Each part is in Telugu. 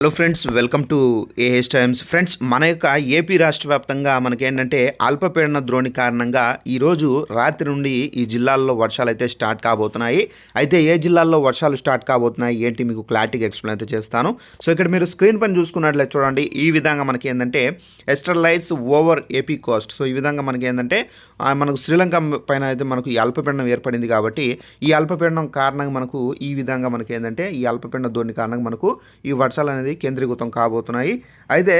Hello friends, welcome to AH times. Friends, మన యొక్క ఏపీ రాష్ట్ర వ్యాప్తంగా మనకేంటంటే అల్పపీడన ద్రోణి కారణంగా ఈరోజు రాత్రి నుండి ఈ జిల్లాల్లో వర్షాలు అయితే స్టార్ట్ కాబోతున్నాయి. అయితే ఏ జిల్లాల్లో వర్షాలు స్టార్ట్ కాబోతున్నాయి ఏంటి మీకు క్లారిటీగా ఎక్స్ప్లెయిన్ అయితే చేస్తాను. సో ఇక్కడ మీరు స్క్రీన్ పైన చూసుకున్నట్లయితే చూడండి, ఈ విధంగా మనకి ఏంటంటే ఎస్టర్లైట్స్ ఓవర్ ఏపీ కోస్ట్. సో ఈ విధంగా మనకి ఏంటంటే మనకు శ్రీలంక పైన అయితే మనకు ఈ అల్పపీడనం ఏర్పడింది కాబట్టి ఈ అల్పపీడనం కారణంగా మనకు ఈ విధంగా మనకి ఏంటంటే ఈ అల్పపీడన ద్రోణి కారణంగా మనకు ఈ వర్షాలు అనేది కేంద్రీకృతం కాబోతున్నాయి. అయితే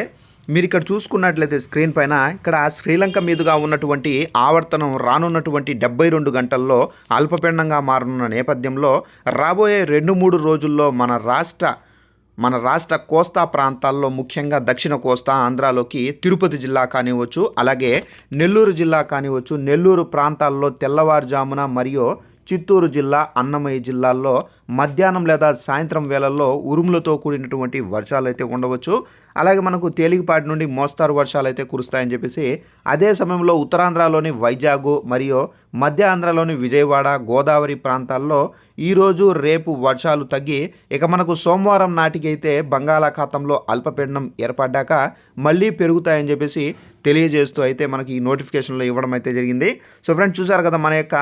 మీరు ఇక్కడ చూసుకున్నట్లయితే స్క్రీన్ పైన ఇక్కడ శ్రీలంక మీదుగా ఉన్నటువంటి ఆవర్తనం రానున్నటువంటి 72 గంటల్లో అల్పపీడనంగా మారనున్న నేపథ్యంలో రాబోయే 2-3 రోజుల్లో మన రాష్ట్ర కోస్తా ప్రాంతాల్లో ముఖ్యంగా దక్షిణ కోస్తా ఆంధ్రాలోకి తిరుపతి జిల్లా కానివ్వచ్చు, అలాగే నెల్లూరు జిల్లా కానివ్వచ్చు, నెల్లూరు ప్రాంతాల్లో తెల్లవారుజామున మరియు చిత్తూరు జిల్లా, అన్నమయ్య జిల్లాల్లో మధ్యాహ్నం లేదా సాయంత్రం వేళల్లో ఉరుములతో కూడినటువంటి వర్షాలు అయితే ఉండవచ్చు. అలాగే మనకు తేలికపాటి నుండి మోస్తారు వర్షాలు అయితే కురుస్తాయని చెప్పేసి, అదే సమయంలో ఉత్తరాంధ్రలోని వైజాగ్ మరియు మధ్య ఆంధ్రలోని విజయవాడ, గోదావరి ప్రాంతాల్లో ఈరోజు రేపు వర్షాలు తగ్గి ఇక మనకు సోమవారం నాటికి అయితే బంగాళాఖాతంలో అల్పపీడనం ఏర్పడ్డాక మళ్ళీ పెరుగుతాయని చెప్పేసి తెలియజేస్తూ అయితే మనకి ఈ నోటిఫికేషన్లో ఇవ్వడం అయితే జరిగింది. సో ఫ్రెండ్స్, చూసారు కదా, మన యొక్క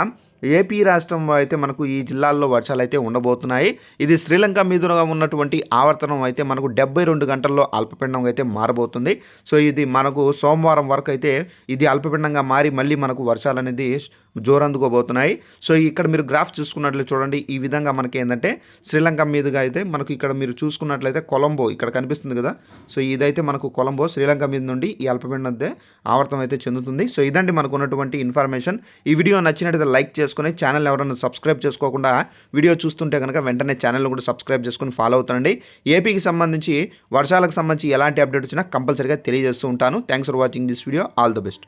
ఏపీ రాష్ట్రంలో అయితే మనకు ఈ జిల్లాల్లో వర్షాలు అయితే ఉండబోతున్నాయి. ఇది శ్రీలంక మీదుగా ఉన్నటువంటి ఆవర్తనం అయితే మనకు 72 గంటల్లో అల్పపీడనం అయితే మారబోతుంది. సో ఇది మనకు సోమవారం వరకు అయితే ఇది అల్పపీడనంగా మారి మళ్ళీ మనకు వర్షాలు అనేది జోరందుకోబోతున్నాయి. సో ఇక్కడ మీరు గ్రాఫ్ చూసుకున్నట్లయితే చూడండి, ఈ విధంగా మనకి ఏంటంటే శ్రీలంక మీదుగా అయితే మనకు ఇక్కడ మీరు చూసుకున్నట్లయితే కొలంబో ఇక్కడ కనిపిస్తుంది కదా. సో ఇదైతే మనకు కొలంబో శ్రీలంక మీద నుండి ఈ అల్పపీడనం అయితే ఆవర్తనం అయితే చెందుతుంది. సో ఇదండి మనకు ఉన్నటువంటి ఇన్ఫర్మేషన్. ఈ వీడియో నచ్చినట్లయితే లైక్ చేసుకుని ఛానల్ ఎవరైనా సబ్స్క్రైబ్ చేసుకోకుండా వీడియో చూస్తుంటే కనుక వెంటనే ఛానల్ కూడా సబ్స్క్రైబ్ చేసుకుని ఫాలో అవుతానండి. ఏపీకి సంబంధించి వర్షాలకు సంబంధించి ఎలాంటి అప్డేట్ వచ్చినా కంపల్సరీగా తెలియజేస్తూ ఉంటాను. Thanks for watching this video. All the best.